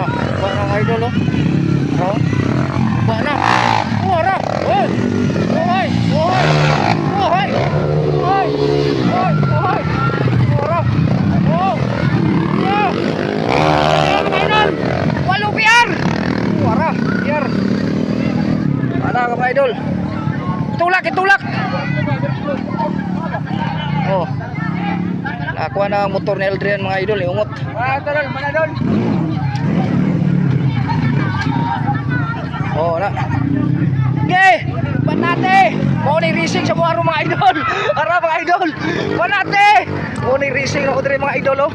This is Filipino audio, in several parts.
Ba na mga idol, oh. Ba na. Wala. Oy. Oy. Oy. Oy. Oy. Oy. Oy. Wala. Oh. Yeah. Idol. Walu biar. Wala. Biar. Mana mga idol? Itulak, itulak. Oh. Nakuha na ang motor ni Aldrian mga idol, iungot. Tolol, mana doon? Oh, na. Okay, banate. Mo ni racing sa buharo mga idol. Ara mga idol. Banate. Mo ni racing ako dire mga idol, oh.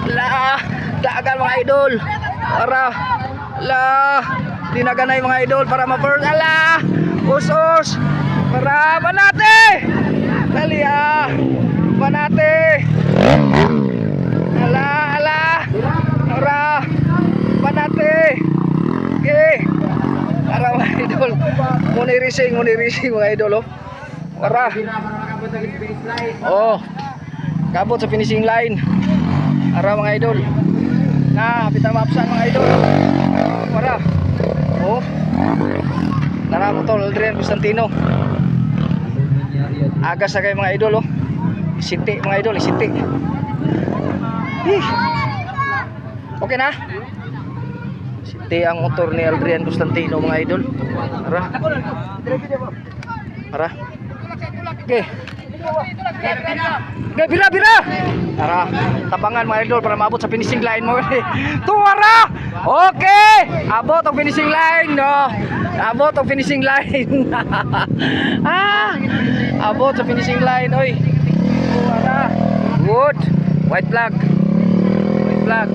La, dagan mga idol. Ara. La, dinaganay mga idol para ma-burn. Ala. Usos. Para banate. Dali ah. Banate. Ala, ala. Ara. Banate. Okay. Ara mga idol. Muni racing mga idol, oh. Ara. Oh. Kabot sa finishing line. Ara mga idol. Nah, pita mapsan mga idol. Ara. Oh. Tara mo tol, Aldrian Constantino. Agas na kayo mga idol, oh. Isinti mga idol, isinti. Okay na? Isinti ang motor ni Aldrian Constantino mga idol. Tara. Tara. Okay. Okay, bira, bira. Tara, tabangan mga idol para maabot sa finishing line mo. Tuwara. Okay. Abot ang finishing line, no. Abot ang finishing line. Abot sa finishing line, oy. Tuwara. Good. White flag. White flag.